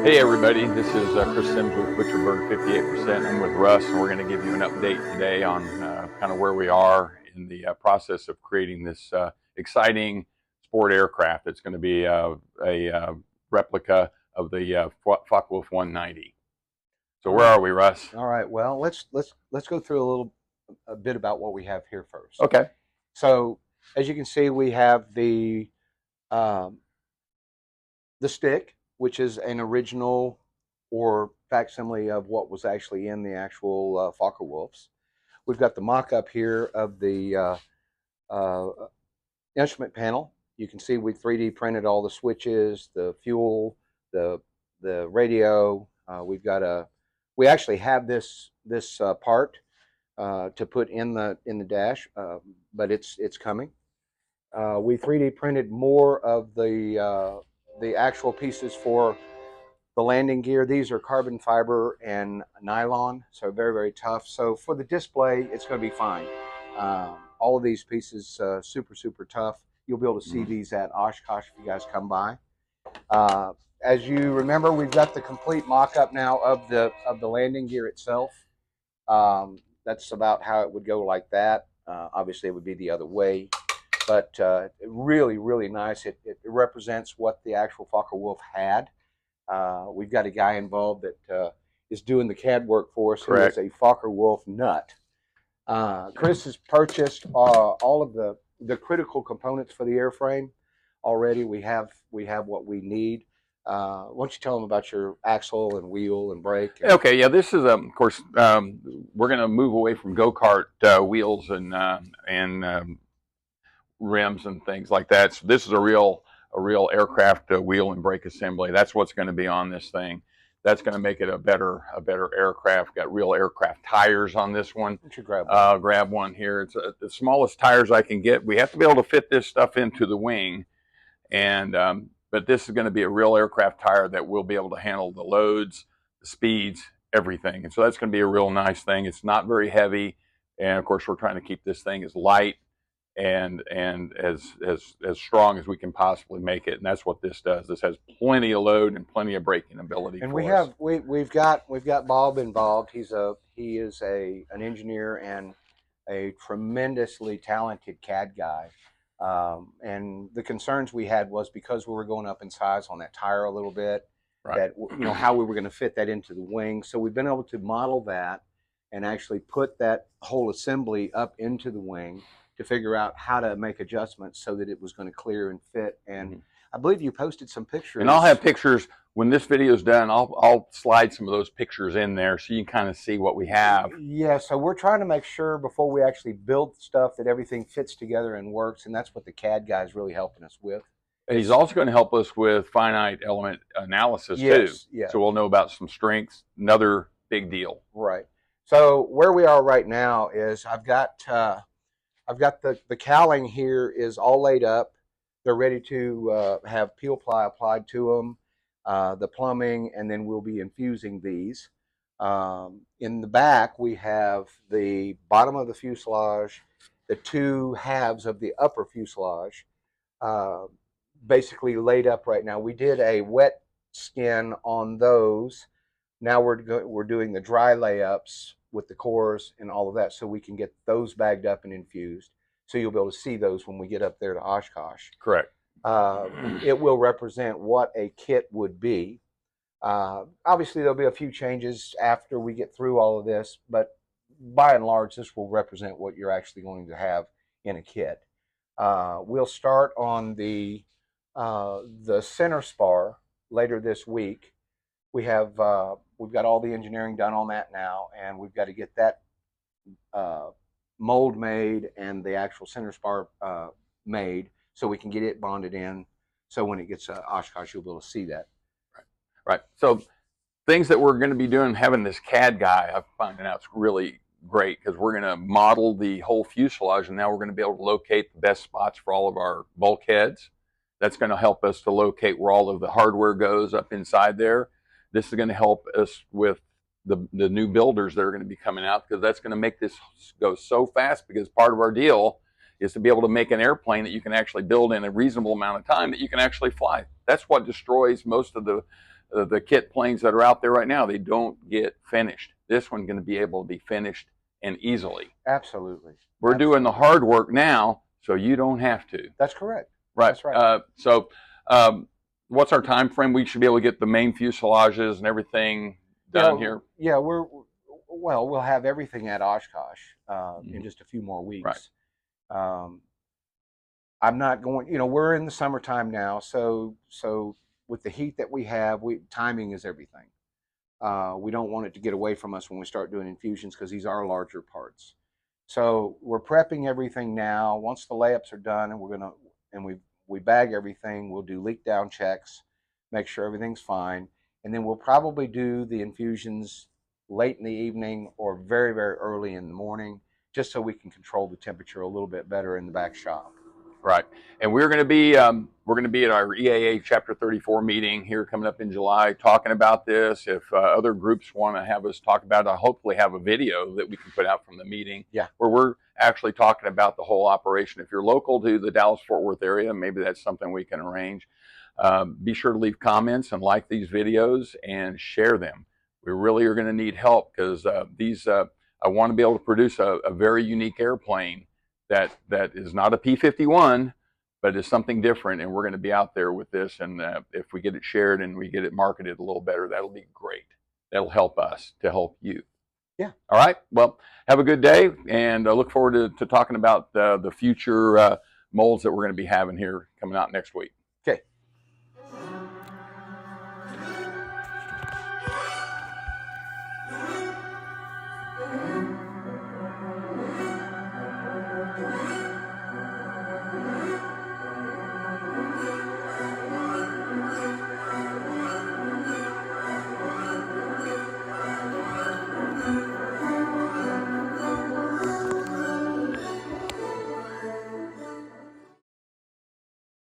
Hey everybody, this is Chris Sims with ButcherBird58%. I'm with Russ, and we're going to give you an update today on kind of where we are in the process of creating this exciting sport aircraft. It's going to be a replica of the Focke-Wulf 190. So where are we, Russ? All right. Well, let's go through a bit about what we have here first. Okay. So as you can see, we have the stick, which is an original or facsimile of what was actually in the actual Focke-Wulfs. We've got the mock-up here of the instrument panel. You can see we 3D printed all the switches, the fuel, the radio. We actually have this part to put in the dash, but it's coming. We 3D printed more of the actual pieces for the landing gear. These are carbon fiber and nylon, so very, very tough. So for the display, it's going to be fine. All of these pieces, super, super tough. You'll be able to see these at Oshkosh if you guys come by. As you remember, we've got the complete mock-up now of the landing gear itself. That's about how it would go, like that. Obviously, it would be the other way, but really, really nice. It represents what the actual Focke-Wulf had. We've got a guy involved that is doing the CAD work for us. Correct. Who is a Focke-Wulf nut. Chris has purchased all of the critical components for the airframe already. We have what we need. Why don't you tell them about your axle and wheel and brake? Okay, yeah, this is of course we're going to move away from go-kart wheels and rims and things like that. So this is a real aircraft wheel and brake assembly. That's what's going to be on this thing. That's going to make it a better aircraft. Got real aircraft tires on this one. Why don't you grab one? Grab one here. It's the smallest tires I can get. We have to be able to fit this stuff into the wing, and but this is going to be a real aircraft tire that will be able to handle the loads, the speeds, everything. And so that's going to be a real nice thing. It's not very heavy, and of course we're trying to keep this thing as light and as strong as we can possibly make it. And that's what this does. This has plenty of load and plenty of braking ability. And we've got Bob involved. He is an engineer and a tremendously talented CAD guy. And the concerns we had was because we were going up in size on that tire a little bit, right, that how we were going to fit that into the wing. So we've been able to model that and actually put that whole assembly up into the wing to figure out how to make adjustments so that it was going to clear and fit. And I believe you posted some pictures. And I'll have pictures when this video is done. I'll slide some of those pictures in there so you can kind of see what we have. Yeah, so we're trying to make sure before we actually build stuff that everything fits together and works, and that's what the CAD guy is really helping us with. And he's also going to help us with finite element analysis too. Yeah. So we'll know about some strengths. Another big deal. Right. So where we are right now is I've got the cowling here is all laid up. They're ready to have peel ply applied to them, the plumbing, and then we'll be infusing these. In the back, we have the bottom of the fuselage, the two halves of the upper fuselage, basically laid up right now. We did a wet skin on those. Now we're doing the dry layups with the cores and all of that, so we can get those bagged up and infused. So you'll be able to see those when we get up there to Oshkosh. Correct. It will represent what a kit would be. Obviously, there'll be a few changes after we get through all of this, but by and large, this will represent what you're actually going to have in a kit. We'll start on the center spar later this week. We've got all the engineering done on that now, and we've got to get that mold made and the actual center spar made so we can get it bonded in. So when it gets to Oshkosh, you'll be able to see that. Right. So things that we're going to be doing, having this CAD guy, I'm finding out it's really great because we're going to model the whole fuselage, and now we're going to be able to locate the best spots for all of our bulkheads. That's going to help us to locate where all of the hardware goes up inside there. This is going to help us with the new builders that are going to be coming out, because that's going to make this go so fast, because part of our deal is to be able to make an airplane that you can actually build in a reasonable amount of time that you can actually fly. That's what destroys most of the the kit planes that are out there right now, they don't get finished. This one's going to be able to be finished and easily. Absolutely. We're doing the hard work now, so you don't have to. That's correct. Right. That's right. So, what's our time frame? We should be able to get the main fuselages and everything done here. Yeah, we'll have everything at Oshkosh in just a few more weeks. Right. I'm not going. We're in the summertime now, so with the heat that we have, timing is everything. We don't want it to get away from us when we start doing infusions because these are larger parts. So we're prepping everything now. Once the layups are done, and we bag everything, we'll do leak down checks, make sure everything's fine, and then we'll probably do the infusions late in the evening or very, very early in the morning, just so we can control the temperature a little bit better in the back shop. Right, and we're going to be at our EAA Chapter 34 meeting here coming up in July, talking about this. If other groups want to have us talk about it, I'll hopefully have a video that we can put out from the meeting. Yeah. Where we're actually talking about the whole operation. If you're local to the Dallas-Fort Worth area, maybe that's something we can arrange. Be sure to leave comments and like these videos and share them. We really are going to need help because I want to be able to produce a very unique airplane that is not a P-51, but is something different, and we're going to be out there with this, and if we get it shared and we get it marketed a little better, that'll be great. That'll help us to help you. Yeah. All right. Well, have a good day, and I look forward to talking about the future molds that we're going to be having here coming out next week. Okay.